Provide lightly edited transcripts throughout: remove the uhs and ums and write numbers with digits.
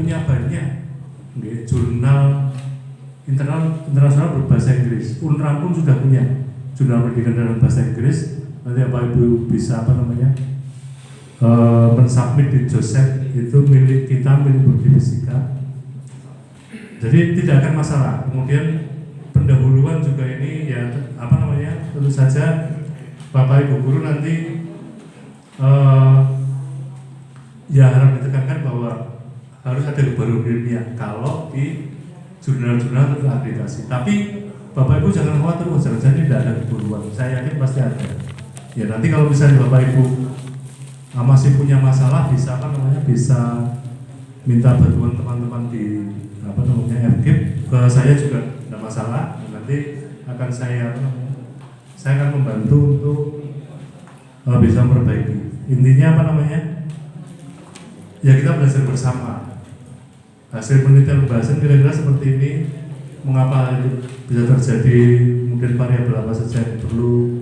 punya banyak jurnal internasional berbahasa Inggris. UNRA pun sudah punya jurnal pendidikan dalam bahasa Inggris. Nanti Bapak Ibu bisa mensubmit di Joseph, itu milik kita, milik Budi Fisika. Jadi tidak akan masalah. Kemudian pendahuluan juga ini ya tentu saja Bapak Ibu guru nanti ya harus ditekankan bahwa harus ada kebaruan ilmiah kalau di jurnal-jurnal terakreditasi. Tapi Bapak Ibu jangan khawatir, jangan tidak ada kebaruan. Saya yakin pasti ada. Ya nanti kalau misalnya Bapak Ibu masih punya masalah bisa bisa minta bantuan teman-teman di FKIP ke saya juga tidak masalah. Nanti akan saya akan membantu untuk bisa memperbaiki. Intinya ya kita belajar bersama. Hasil penelitian pembahasan kira-kira seperti ini. Mengapa bisa terjadi, kemudian variabel apa saja yang perlu,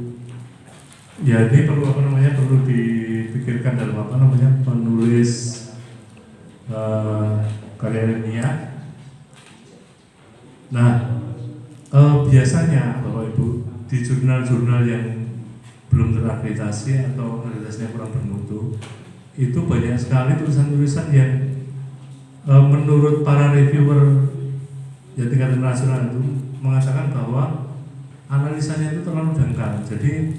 ya ini perlu perlu dipikirkan dalam menulis karya ilmiah. Nah, biasanya Bapak Ibu di jurnal-jurnal yang belum terakreditasi atau akreditasinya kurang bermutu, itu banyak sekali tulisan-tulisan yang menurut para reviewer ya tingkat internasional itu mengatakan bahwa analisanya itu terlalu dangkal, jadi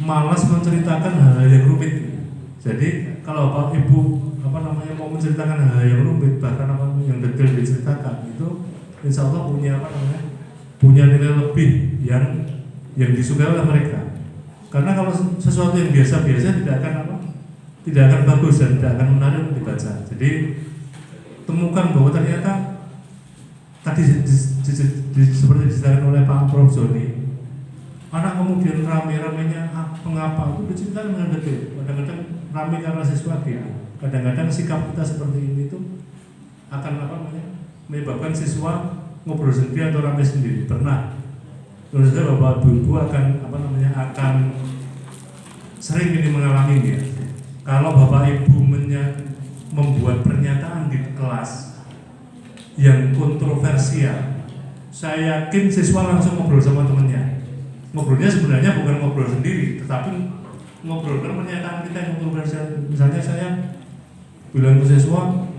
malas menceritakan hal-hal yang rumit. Jadi kalau Bapak Ibu mau menceritakan hal yang rumit, bahkan yang detail diceritakan, itu insya Allah punya nilai lebih yang disukai oleh mereka. Karena kalau sesuatu yang biasa-biasa tidak akan bagus dan tidak akan menarik untuk dibaca. Jadi temukan bahwa ternyata tadi seperti diceritakan oleh Pak Prof. Joni, anak kemudian rame-ramenya mengapa itu diceritakan dengan detail. Kadang-kadang rame karena sesuatu ya. Kadang-kadang sikap kita seperti ini itu akan menyebabkan siswa ngobrol sendiri atau rame sendiri. Pernah menurut saya Bapak Ibu akan akan sering ini mengalami ya. Kalau Bapak Ibu membuat pernyataan di kelas yang kontroversial, saya yakin siswa langsung ngobrol sama temannya. Ngobrolnya sebenarnya bukan ngobrol sendiri, tetapi ngobrolkan pernyataan kita yang kontroversial. Misalnya saya bilang ke siswa,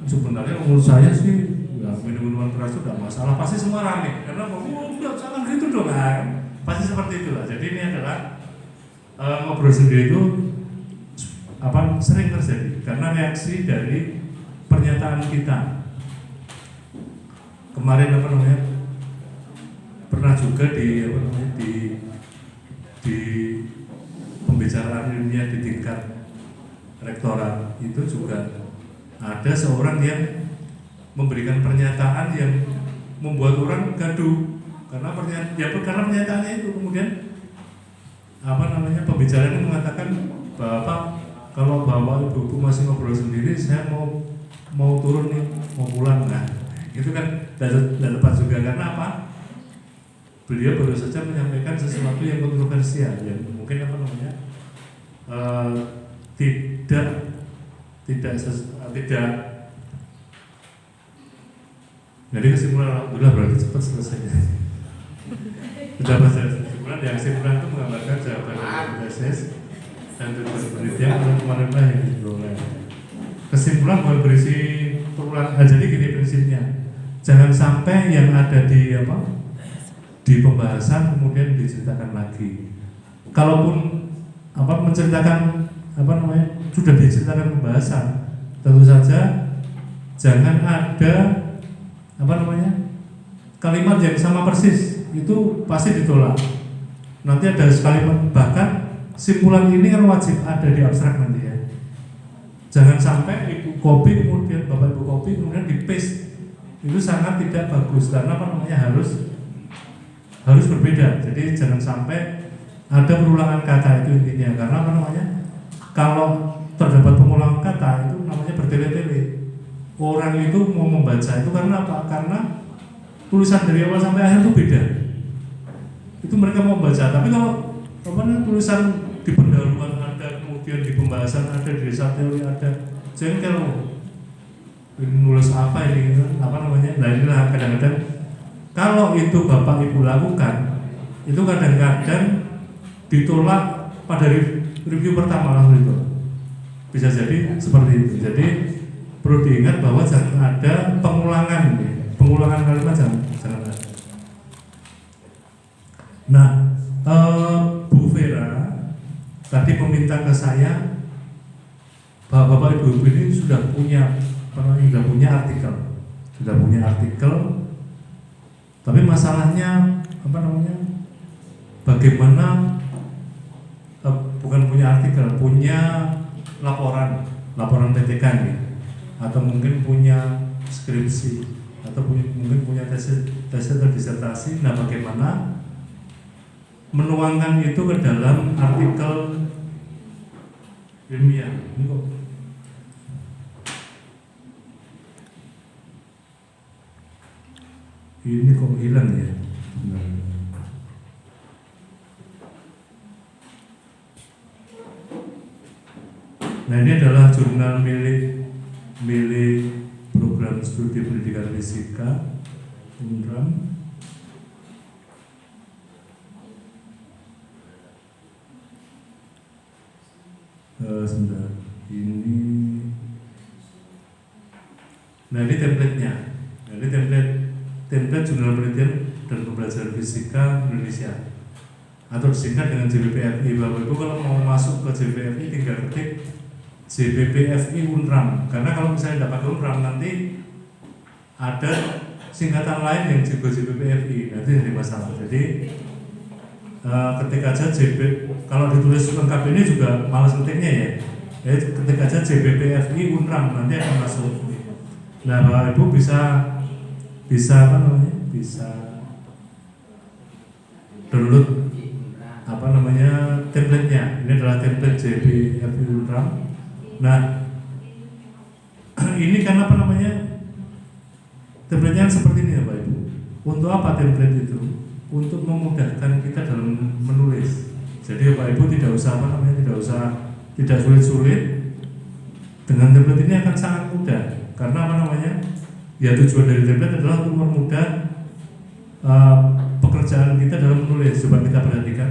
sebenarnya menurut saya sih ya, minuman keras itu tidak masalah. Pasti semua rame karena jangan gitu dong, pasti seperti itulah. Jadi ini adalah ngobrol sendiri itu sering terjadi karena reaksi dari pernyataan kita. Kemarin pernah juga di pembicaraan ilmiah di tingkat rektorat itu juga ada seorang yang memberikan pernyataan yang membuat orang gaduh karena pernyataannya itu kemudian pembicaraan itu mengatakan Bapak, kalau Bapak Ibu masih ngobrol sendiri, saya mau turun nih, mau pulang. Nah, itu kan tidak tepat juga karena apa? Beliau baru saja menyampaikan sesuatu yang kontroversial, yang mungkin tidak. Jadi kesimpulan alhamdulillah berarti cepat selesai. Sudah bahasa kesimpulan, yang kesimpulan itu menggambarkan jawaban tesis dan tujuan penelitian kemarin yang diperoleh. Kesimpulan boleh berisi perulang. Jadi gini prinsipnya, jangan sampai yang ada di pembahasan kemudian diceritakan lagi. Kalaupun menceritakan sudah diceritakan pembahasan, tentu saja jangan ada kalimat yang sama persis, itu pasti ditolak. Nanti ada kalimat, bahkan simpulan ini kan wajib ada di abstrak nanti ya. Jangan sampai Ibu copy kemudian Bapak Ibu copy kemudian di paste, itu sangat tidak bagus karena harus berbeda. Jadi jangan sampai ada perulangan kata, itu intinya. Karena kalau terdapat pengulangan kata itu namanya bertele-tele. Orang itu mau membaca itu karena apa? Karena tulisan dari awal sampai akhir itu beda. Itu mereka mau baca. Tapi kalau tulisan di pendahuluan ada, kemudian di pembahasan ada, di dasar teori ada, jengkel. nulis apa ini, apa namanya. Nah inilah kadang-kadang kalau itu Bapak Ibu lakukan, itu kadang-kadang ditolak pada review pertama langsung itu. Bisa jadi seperti itu. Jadi perlu diingat bahwa jangan ada pengulangan, pengulangan kalimat jangan ada. Nah, Bu Vera tadi meminta ke saya bahwa Bapak Ibu ini sudah punya artikel, tapi masalahnya apa namanya? Bagaimana bukan punya artikel, punya laporan PTK nih, atau mungkin punya skripsi, atau mungkin punya tesis atau disertasi. Nah, bagaimana menuangkan itu ke dalam artikel ilmiah? Ini kok hilang ya? Nah, ini adalah jurnal milik program studi pendidikan fisika UNRAM. Sebentar, ini. Nah, ini template-nya. Nah, ini template jurnal penelitian dan pembelajaran fisika Indonesia, atau disingkat dengan JBPFI. Bapak Ibu kalau mau masuk ke JBPFI tinggal ketik JBPFI UNRAM, karena kalau misalnya tidak pakai UNRAM nanti ada singkatan lain yang juga JBPFI, nanti jadi masalah. Jadi ketik aja kalau ditulis lengkap ini juga malas ketiknya ya. Jadi ketik aja JBPFI UNRAM, nanti akan masuk. Nah, Bapak Ibu bisa apa namanya? Bisa download apa namanya template-nya. Ini adalah template JBPFI UNRAM. Nah, ini kan apa namanya? Template-nya seperti ini ya Pak Ibu. Untuk apa template itu? Untuk memudahkan kita dalam menulis. Jadi Pak Ibu tidak usah apa namanya, tidak sulit-sulit. Dengan template ini akan sangat mudah. Karena apa namanya? Ya, tujuan dari template adalah untuk mempermudah pekerjaan kita dalam menulis. Coba kita perhatikan.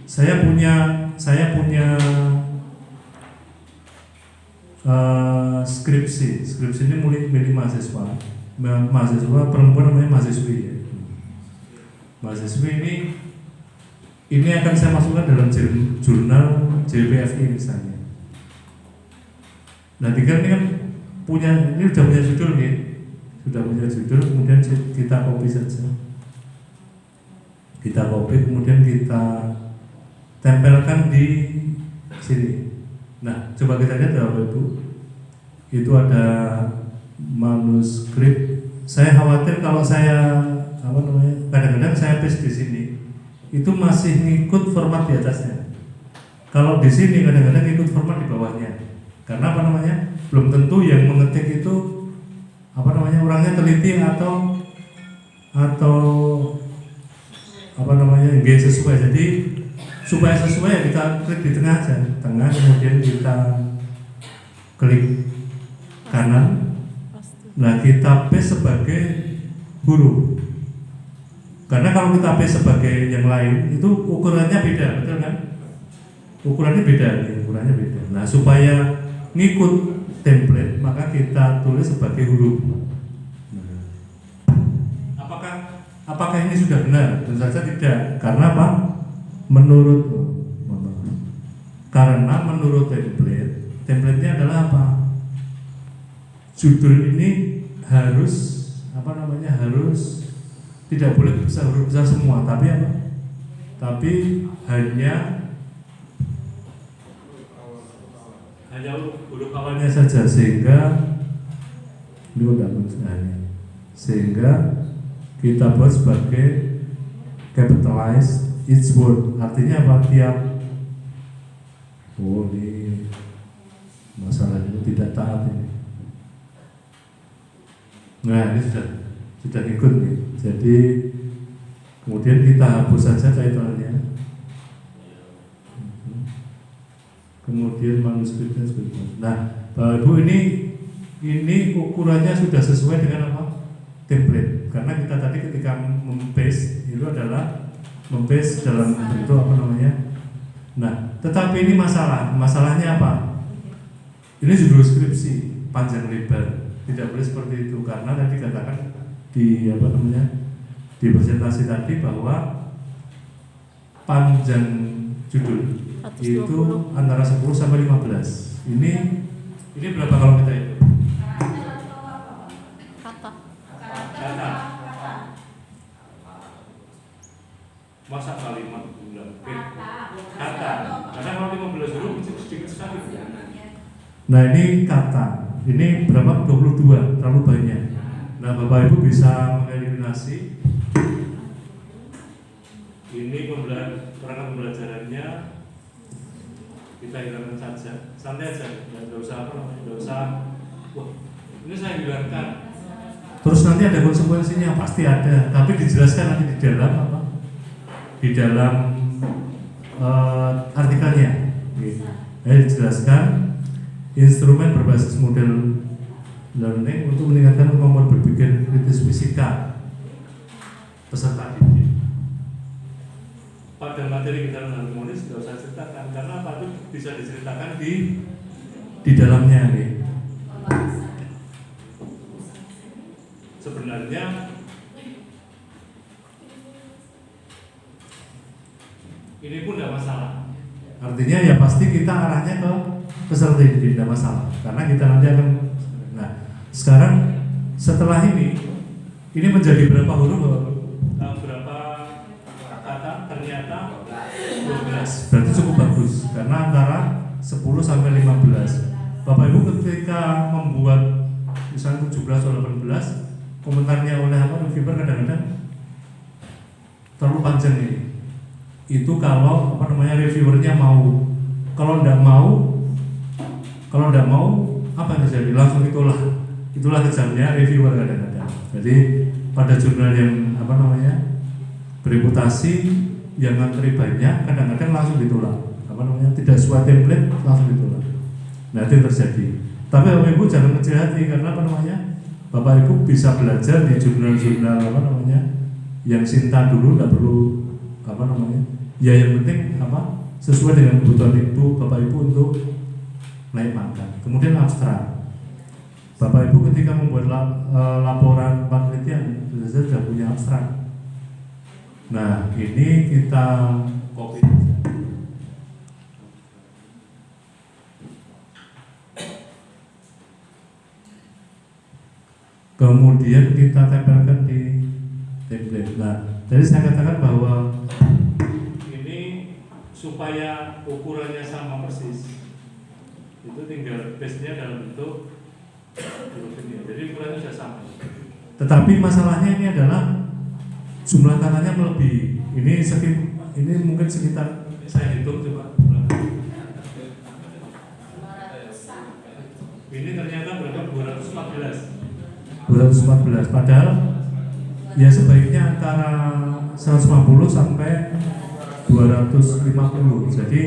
Saya punya skripsi ini milik mahasiswa perempuan, namanya mahasiswi ya. Mahasiswi ini akan saya masukkan dalam jurnal JBPFI misalnya. Nah, tinggal ini kan sudah punya judul nih, kemudian kita copy saja. Kita copy, kemudian kita tempelkan di sini. Nah, coba kita lihat Bapak Ibu. Itu ada manuskrip. Saya khawatir kalau saya kadang-kadang saya paste di sini itu masih ngikut format di atasnya. Kalau di sini kadang-kadang ikut format di bawahnya. Karena belum tentu yang mengetik itu orangnya teliti atau nggak sesuai. Jadi supaya sesuai ya kita klik di tengah aja, kemudian kita klik kanan. Nah, kita paste sebagai huruf. Karena kalau kita paste sebagai yang lain itu ukurannya beda, betul kan? Ukurannya beda. Nah, supaya ngikut template maka kita tulis sebagai huruf. Apakah ini sudah benar? Tentu saja tidak. Karena apa? Menurut template-nya adalah apa? Judul ini harus harus tidak boleh huruf besar semua, tapi apa? Tapi hanya huruf awalnya saja, sehingga kita buat sebagai capitalize each word. Artinya apa? Ini masalah itu tidak taat ini. Nah, ini sudah ikut nih. Jadi kemudian kita hapus saja title-nya. Kemudian manuskripnya seperti itu. Nah, Bapak Ibu, ini ini ukurannya sudah sesuai dengan apa? Template. Karena kita tadi ketika mem-paste itu adalah mem-paste dalam bentuk apa namanya? Nah, tetapi ini masalahnya apa? Ini judul skripsi panjang lebar, tidak boleh seperti itu karena tadi katakan di apa namanya di presentasi tadi bahwa panjang judul 120. itu antara 10 sampai 15. Ini berapa kalau kita itu? Kata. Kata. Masa kalimat bulan? Kata. Karena kalau 15 huruf sedikit sekali. Nah ini kata. Ini berapa? 22, terlalu banyak. Nah Bapak Ibu bisa mengeliminasi. Ini perangkat pembelajarannya kita hilangkan saja, santai aja, nggak usah apa namanya, nggak usah. Wah, ini saya hilangkan. Terus nanti ada konsekuensinya pasti ada, tapi dijelaskan nanti di dalam apa? Di dalam artikelnya. Dijelaskan instrumen berbasis model learning untuk meningkatkan kemampuan berpikir kritis fisika peserta didik. Pada materi kita harmonis tidak usah ceritakan karena apa itu bisa diceritakan di dalamnya nih. Sebenarnya ini pun tidak masalah. Artinya ya pasti kita arahnya ke peserta didik, tidak masalah karena kita nanti akan. Nah sekarang setelah ini menjadi berapa huruf? Ternyata 12, berarti cukup bagus karena antara 10 sampai 15. Bapak Ibu ketika membuat misalnya 17 atau 18 komentarnya oleh apa reviewer kadang-kadang terlalu panjang ini. Itu kalau apa namanya reviewernya mau. Kalau tidak mau apa yang terjadi? Langsung itulah kejamnya reviewer kadang-kadang. Jadi pada jurnal yang apa namanya bereputasi yang ngantri banyak kadang-kadang langsung ditolak apa namanya tidak sesuai template langsung ditolak. Nah itu yang terjadi. Tapi Bapak Ibu jangan kecil hati karena apa namanya Bapak Ibu bisa belajar di jurnal-jurnal apa namanya yang Sinta dulu tidak perlu apa namanya ya yang penting apa sesuai dengan kebutuhan itu Bapak Ibu untuk naik pangkat. Kemudian abstrak. Bapak Ibu ketika membuat laporan penelitian sudah punya abstrak. Nah, ini kita copy. Kemudian kita tempelkan di template. Nah, jadi saya katakan bahwa ini supaya ukurannya sama persis, itu tinggal paste-nya dalam bentuk huruf ini. Jadi ukurannya sudah sama. Tetapi masalahnya ini adalah jumlah katanya melebihi. Ini mungkin sekitar saya hitung coba. Ini ternyata berapa? 214. Padahal ya sebaiknya antara 150 sampai 250. Jadi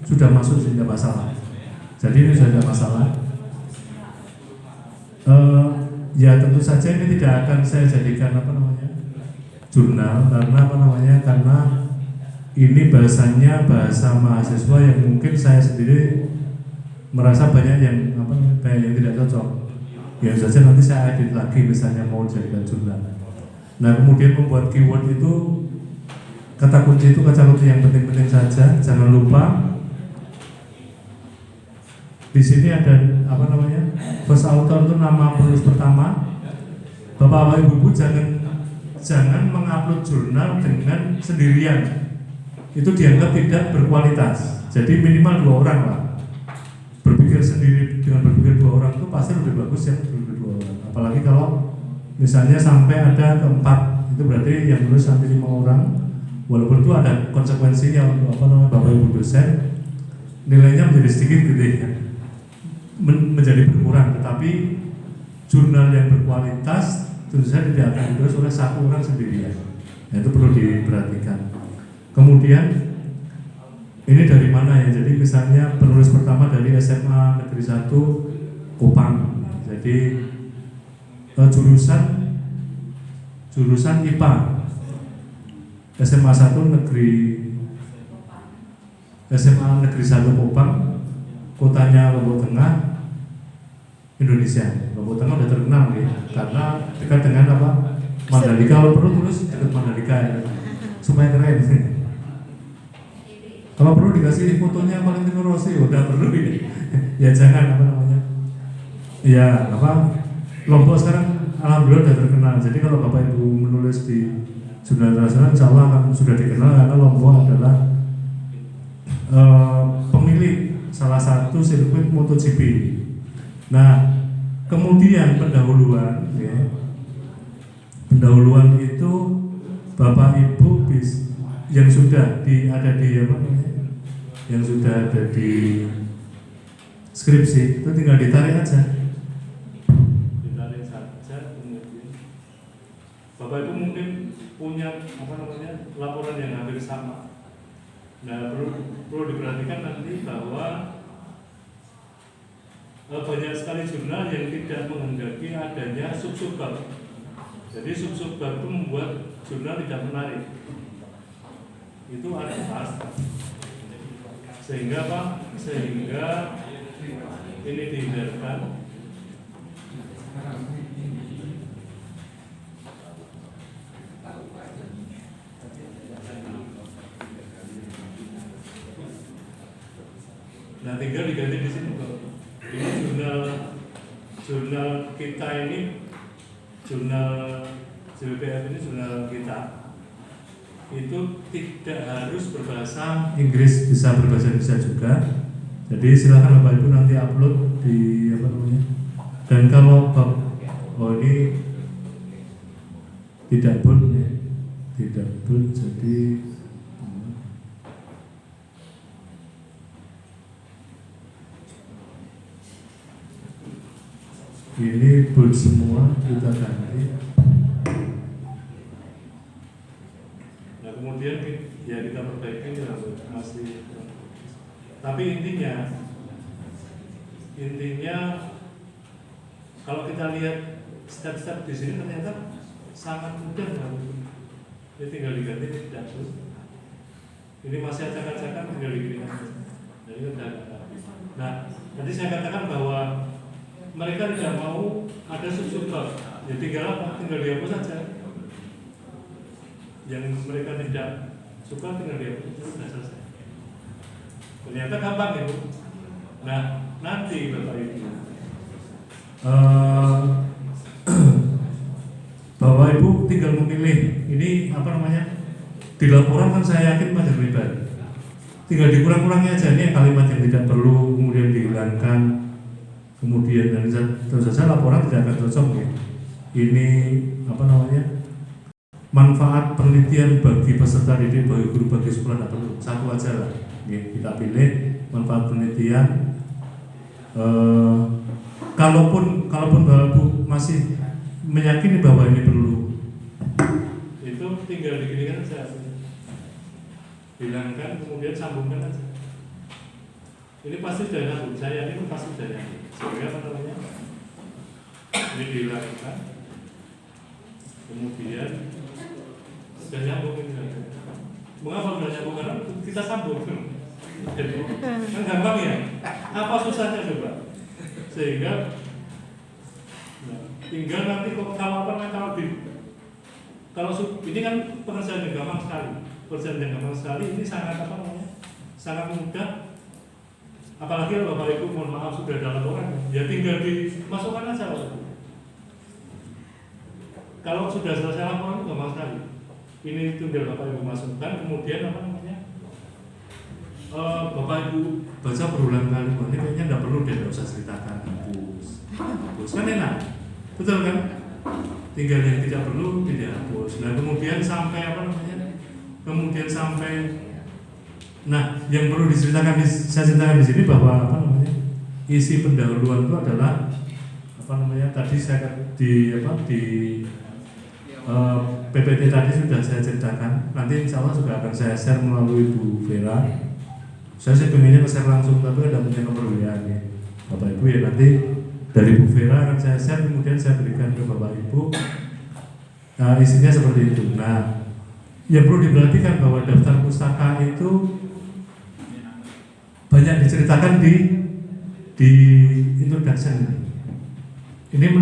sudah masuk tidak masalah. Jadi ini sudah tidak masalah. Ya tentu saja ini tidak akan saya jadikan apa namanya jurnal karena apa namanya karena ini bahasanya bahasa mahasiswa yang mungkin saya sendiri merasa banyak yang apa banyak yang tidak cocok. Ya saja nanti saya edit lagi misalnya mau jadikan jurnal. Nah kemudian membuat keyword itu kata kunci itu kata kunci yang penting-penting saja. Jangan lupa di sini ada apa namanya first author itu nama penulis pertama. Bapak Ibu jangan mengupload jurnal dengan sendirian. Itu dianggap tidak berkualitas. Jadi minimal 2 orang lah. Berpikir sendiri dengan berpikir 2 orang itu pasti lebih bagus yang berpikir 2 orang. Apalagi kalau misalnya sampai ada ke-4, itu berarti yang nulis sampai 5 orang. Walaupun itu ada konsekuensinya untuk apa namanya Bapak Ibu dosen, nilainya menjadi sedikit gede ya. Menjadi berkurang. Tetapi jurnal yang berkualitas tentu saja tidak akan ditulis oleh 1 orang sendirian. Nah, itu perlu diperhatikan. Kemudian ini dari mana ya? Jadi misalnya penulis pertama dari SMA Negeri 1 Kupang. Jadi Jadi jurusan IPA SMA 1 SMA Negeri 1 Kupang, kotanya Lombok Tengah, Indonesia. Lombok Tengah udah terkenal ya, karena dekat dengan apa? Mandalika. Kalau perlu terus dekat Mandalika ya, supaya keren. Kalau perlu dikasih fotonya Valentino Rossi, udah perlu ini. Ya jangan apa namanya? Ya apa? Lombok sekarang alhamdulillah udah terkenal. Jadi kalau Bapak Ibu menulis di jurnal internasional, insya Allah akan sudah dikenal karena Lombok adalah pemilik salah satu sirkuit MotoGP. Nah, kemudian pendahuluan itu Bapak Ibu yang sudah ada di apa namanya? Yang sudah ada di skripsi itu tinggal ditarik aja. Ditarik saja kemudian Bapak Ibu mungkin punya apa namanya? Laporan yang hampir sama. Nah, perlu diperhatikan nanti bahwa banyak sekali jurnal yang tidak menghendaki adanya sub-subbab. Jadi sub-subbab itu membuat jurnal tidak menarik. Itu ada pasti. Sehingga apa? Sehingga ini dihindarkan. Nah, tinggal diganti di sini. Ini jurnal kita ini, jurnal JBPF ini jurnal kita itu tidak harus berbahasa Inggris, bisa berbahasa Indonesia juga. Jadi silakan Bapak Ibu nanti upload di apa namanya. Dan kalau ini tidak bold ya, tidak bold, jadi ini bold semua kita ganti. Nah kemudian ya kita perbaiki ya masih. Tapi intinya kalau kita lihat step-step di sini ternyata sangat mudah ya. Ini tinggal diganti tidak bold. Ini masih acak-acakan tinggal diginikan. Jadi udah. Nah tadi saya katakan bahwa mereka tidak mau ada sub-subbab, ya tinggal apa? Tinggal dihapus saja. Yang mereka tidak suka tinggal dihapus, sudah selesai. Ternyata gampang itu. Nah, nanti Bapak Ibu, Bapak Ibu tinggal memilih. Ini apa namanya? Di laporan kan saya yakin panjang lebar. Tinggal dikurang-kurangi aja nih kalimat yang tidak perlu kemudian dihilangkan. Kemudian dan tentu saja laporan tidak akan cocok ya. Ini apa namanya? Manfaat penelitian bagi peserta didik, bagi guru, bagi sekolah tidak perlu. Satu aja lah. Kita pilih manfaat penelitian. Kalaupun Bapak Ibu masih meyakini bahwa ini perlu, itu tinggal diginikan saja. Hilangkan kemudian sambungkan aja. Ini pasti sudah nyambung. Saya yakin pasti sudah nyambung. Sehingga apa namanya? Ini dihilangkan. Kemudian sudah nyambung ini. Mengapa sudah nyambung? Karena kita sambung. Jadi kan gampang ya. Apa susahnya coba? Sehingga tinggal nanti kalau ini kan pekerjaan yang gampang sekali. Pekerjaan yang gampang sekali ini sangat apa namanya? Sangat mudah. Apalagi kalau Bapak Ibu mohon maaf sudah ada laporan, ya tinggal dimasukkan aja Bapak Ibu. Kalau sudah selesai laporan itu gampang sekali. Ini tinggal Bapak Ibu masukkan, kemudian apa namanya? Bapak Ibu baca berulang kali, ini kayaknya tidak perlu deh, tidak usah ceritakan, hapus kan enak, betul kan? Tinggal yang tidak perlu tidak hapus. Nah kemudian sampai apa namanya? Kemudian sampai nah, yang perlu saya ceritakan di sini bahwa apa namanya isi pendahuluan itu adalah apa namanya tadi saya di PPT tadi sudah saya ceritakan. Nanti insya Allah juga akan saya share melalui Bu Vera. Saya pengennya share langsung tapi ada punya nomor WA nih Bapak Ibu ya nanti dari Bu Vera akan saya share, kemudian saya berikan ke Bapak Ibu. Nah, isinya seperti itu. Nah, yang perlu diperhatikan bahwa daftar pustaka itu banyak diceritakan di introduction. Ini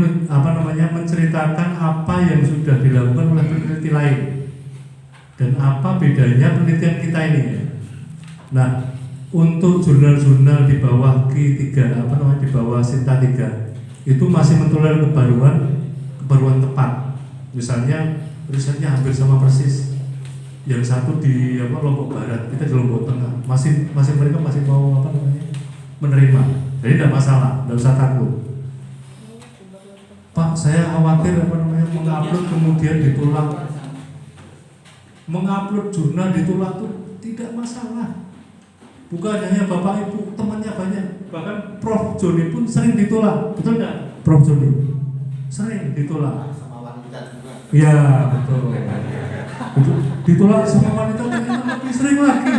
menceritakan apa yang sudah dilakukan oleh peneliti lain dan apa bedanya penelitian kita ini. Nah, untuk jurnal-jurnal di bawah Q3 di bawah Sinta 3 itu masih mentolerir kebaruan tepat. Misalnya risetnya hampir sama persis. Yang satu di Lombok Barat, kita di Lombok Tengah. Masih mereka masih mau menerima. Jadi tidak masalah, tidak usah takut. Pak, saya khawatir mengupload kemudian ditolak. Mengupload jurnal ditolak itu tidak masalah. Bukan hanya Bapak Ibu, temannya banyak. Bahkan Prof Joni pun sering ditolak, betul nggak? Prof Joni sering ditolak. Sama wanita juga. Iya, betul. Ditolak sama wanita ternyata lebih sering lagi.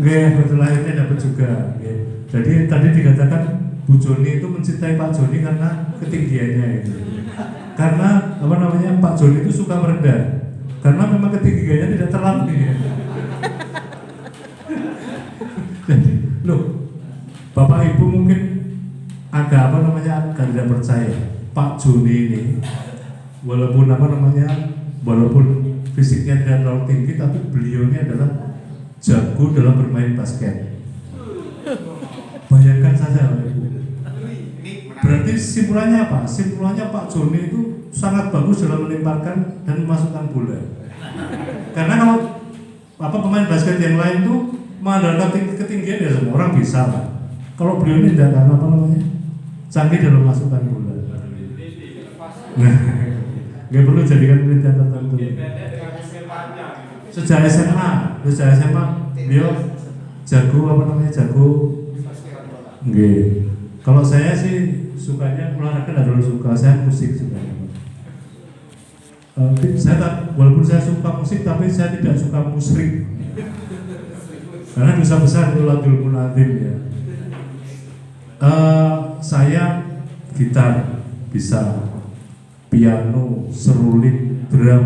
Nggih, betul, akhirnya dapat juga. Jadi tadi dikatakan Bu Joni itu mencintai Pak Joni karena ketinggiannya itu. Karena Pak Joni itu suka merendah. Karena memang ketinggiannya tidak terlalu tinggi. Jadi, Bapak Ibu mungkin agak agak tidak percaya Pak Joni ini walaupun walaupun fisiknya tidak terlalu tinggi, tapi beliau ini adalah jago dalam bermain basket. Bayangkan saja Bapak Ibu. Berarti simpulannya apa? Simpulannya Pak Joni itu sangat bagus dalam melemparkan dan memasukkan bola. Karena kalau pemain basket yang lain tuh mengandalkan ketinggian ya semua orang bisa lah. Kalau beliau ini tidak, karena canggih dalam memasukkan bola. Nah, nggak perlu jadikan penelitian tertentu. Sejak SMA beliau jago jago. Nggih. Kalau saya sih sukanya olahraga tidak terlalu suka, saya musik sukanya. Walaupun saya suka musik, tapi saya tidak suka musyrik. Karena dosa besar itu ladul munadim ya. Saya gitar bisa, piano, seruling, drum,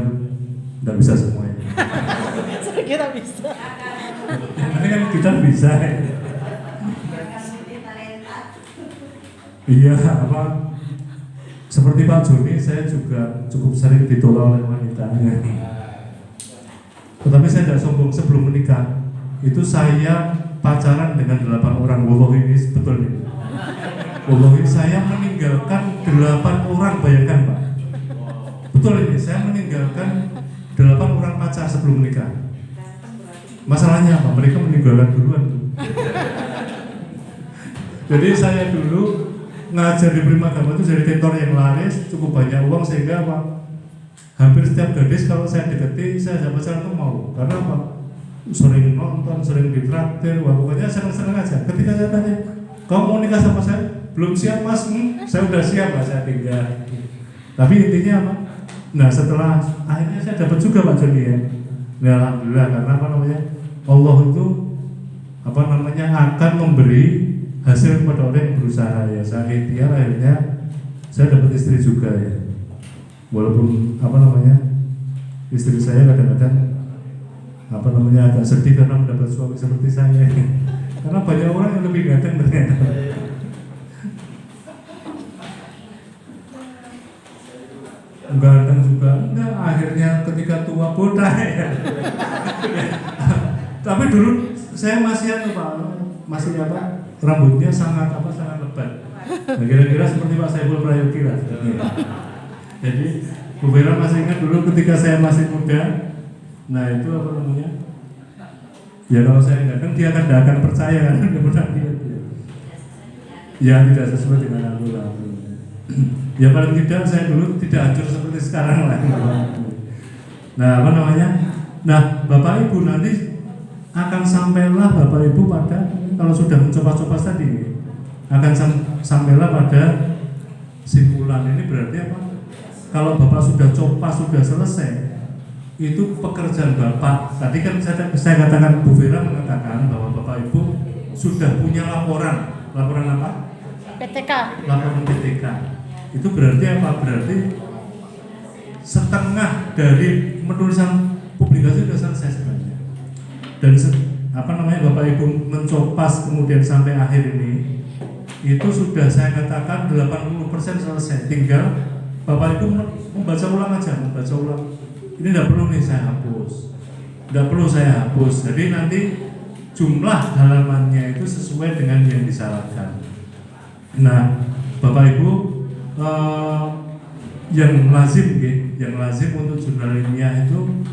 tidak bisa semuanya. Kita bisa. Yang penting kan kita bisa. Iya, seperti Pak Joni, saya juga cukup sering ditolak oleh wanita. Tetapi saya tidak sombong, sebelum menikah itu saya pacaran dengan 8 orang. Wallahi, ini betul nih. Wallahi, saya meninggalkan 8 orang, bayangkan Pak. Betul ini, saya meninggalkan 8 orang pacar sebelum menikah. Masalahnya apa? Mereka meninggalkan duluan. Jadi saya dulu ngajar di Primagama itu jadi tentor yang laris, cukup banyak uang, sehingga hampir setiap gadis kalau saya deketi, saya dapat pacaran tuh mau. Karena sering nonton, sering ditraktir, pokoknya seneng-seneng aja. Ketika saya tanya, kamu mau nikah sama saya? Belum siap Mas, saya udah siap Pak, saya tinggal. Tapi intinya apa? Nah, setelah akhirnya saya dapat juga Pak Joni ya. Nah, alhamdulillah, karena Allah itu akan memberi hasil kepada orang yang berusaha ya. Saya ikhtiar, akhirnya saya dapat istri juga ya. Walaupun istri saya kadang-kadang agak sedih karena mendapat suami seperti saya. Karena banyak orang yang lebih ganteng ternyata. Ganteng juga enggak, akhirnya ketika tua bodoh ya. Tapi dulu saya masih rambutnya sangat lebat. Nah, kira-kira seperti Pak Saiful Prayogi lah. Jadi Bu Vera masih ingat dulu ketika saya masih muda. Nah itu ya kalau saya enggak, kan dia akan percaya kan, kemudian ya tidak sesuai dengan aku lah. Ya paling tidak saya dulu tidak hancur seperti sekarang lah. Nah nah Bapak Ibu nanti akan sampailah Bapak Ibu pada, kalau sudah mencoba-coba tadi, akan sampailah pada simpulan. Ini berarti apa? Kalau Bapak sudah coba, sudah selesai, itu pekerjaan Bapak. Tadi kan saya katakan, Bu Vera mengatakan bahwa Bapak Ibu sudah punya laporan apa? PTK. laporan PTK. Itu berarti apa? Berarti setengah dari penulisan publikasi sudah selesai sebenarnya. Dan Bapak Ibu mencopas kemudian sampai akhir ini, itu sudah saya katakan 80% selesai. Tinggal Bapak Ibu membaca ulang aja, membaca ulang. Ini tidak perlu nih saya hapus, tidak perlu saya hapus. Jadi nanti jumlah halamannya itu sesuai dengan yang disyaratkan. Nah, Bapak Ibu, yang lazim untuk jurnal ilmiah itu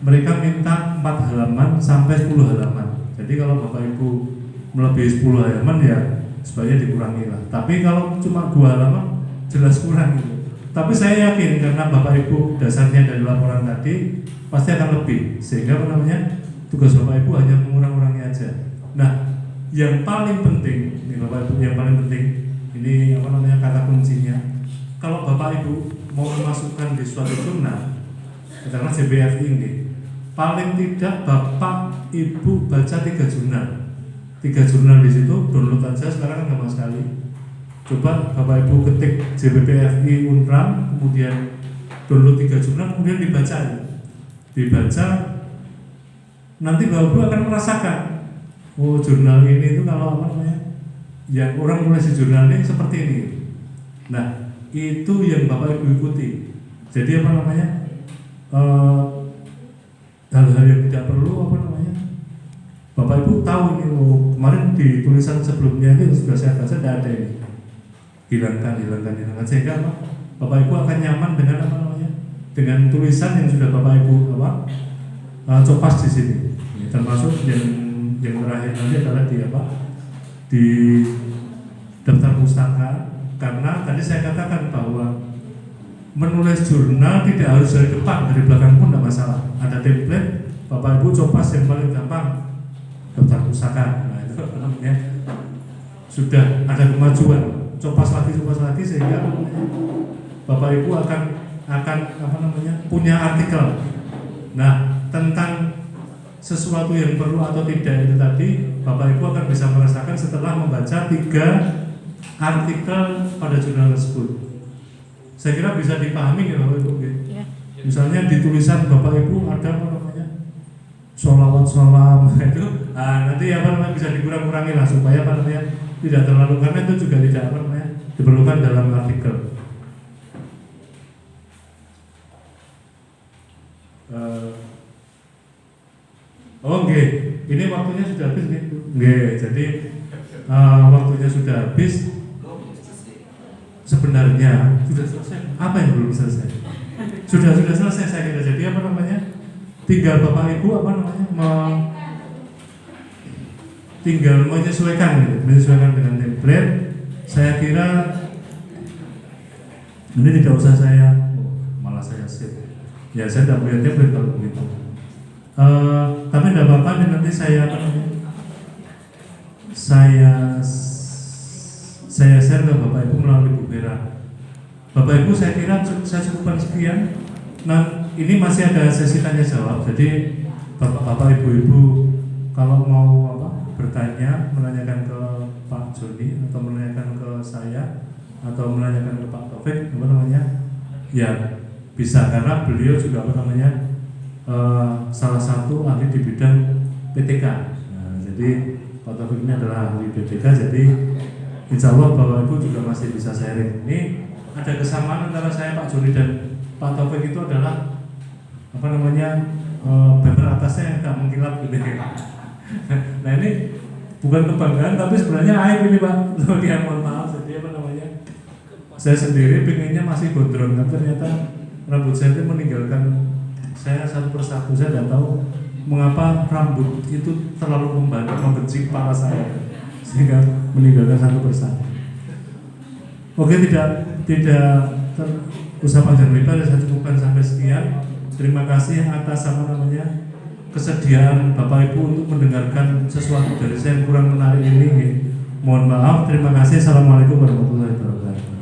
mereka minta 4 halaman sampai 10 halaman. Jadi kalau Bapak Ibu melebihi 10 halaman ya sebaiknya dikurangi lah. Tapi kalau cuma 2 halaman jelas kurang gitu. Tapi saya yakin karena Bapak Ibu dasarnya dari laporan tadi pasti akan lebih, sehingga tugas Bapak Ibu hanya mengurang-urangi aja. Nah, yang paling penting nih Bapak Ibu, yang paling penting ini kata kuncinya. Kalau Bapak Ibu mau memasukkan di suatu jurnal, katakanlah JBFI ini, paling tidak Bapak Ibu baca 3 jurnal. 3 jurnal di situ, download aja sekarang kan gampang sekali. Coba Bapak Ibu ketik JBPFI Unram, kemudian download 3 jurnal, kemudian dibaca. Dibaca, nanti Bapak Ibu akan merasakan, oh jurnal ini itu kalau yang orang nulis di jurnal ini seperti ini. Nah, itu yang Bapak Ibu ikuti. Jadi hal-hal yang tidak perlu Bapak Ibu tahu ini, kemarin di tulisan sebelumnya itu sudah saya baca, tidak ada ini. Hilangkan sehingga Bapak Ibu akan nyaman dengan dengan tulisan yang sudah Bapak Ibu copas di sini. Ini termasuk yang terakhir nanti adalah di daftar pustaka. Karena tadi saya katakan bahwa menulis jurnal tidak harus dari depan, dari belakang pun tidak masalah. Ada template, Bapak Ibu copas yang paling gampang daftar pustaka. Nah itu sudah ada kemajuan. Copas lagi sehingga Bapak Ibu akan punya artikel. Nah, tentang sesuatu yang perlu atau tidak itu tadi Bapak Ibu akan bisa merasakan setelah membaca 3 artikel pada jurnal tersebut. Saya kira bisa dipahami ya Bapak Ibu. Ya. Misalnya di tulisan Bapak Ibu ada sholawat itu, nanti bisa dikurang-kurangi lah supaya tidak terlalu, karena itu juga tidak diperlukan dalam artikel. Ini waktunya sudah habis gitu. Jadi waktunya sudah habis. Sebenarnya sudah selesai. Apa yang belum selesai? Sudah selesai saya kira. Jadi tinggal Bapak Ibu tinggal menyesuaikan dengan template. Saya kira ini tidak usah malah saya save. Ya saya tidak punya template kalau begitu. Tapi tidak apa-apa, nanti saya share ke Bapak Ibu melalui Bu Vera. Bapak Ibu saya kira saya cukupkan sekian. Nah ini masih ada sesi tanya jawab. Jadi Bapak Ibu kalau mau bertanya, menanyakan ke Pak Joni atau menanyakan ke saya atau menanyakan ke Pak Taufik, ya bisa, karena beliau juga salah satu ahli di bidang PTK. Nah, jadi Pak Taufik ini adalah ahli PTK, jadi insya Allah Bapak Ibu juga masih bisa sharing. Ini ada kesamaan antara saya, Pak Joni dan Pak Taufik itu adalah bumper atasnya yang agak mengkilap gitu. Nah ini bukan kebanggaan tapi sebenarnya aib ini Pak. Ya mohon maaf, jadi saya sendiri pengennya masih gondrong, tapi ternyata rambut saya itu meninggalkan saya satu persatu. Saya tidak tahu mengapa rambut itu terlalu membenci kepala saya sehingga meninggalkan satu persatu. Oke, tidak usah panjang lebar, saya cukupkan sampai sekian. Terima kasih atas kesediaan Bapak Ibu untuk mendengarkan sesuatu dari saya yang kurang menarik ini. Mohon maaf, terima kasih. Assalamualaikum warahmatullahi wabarakatuh.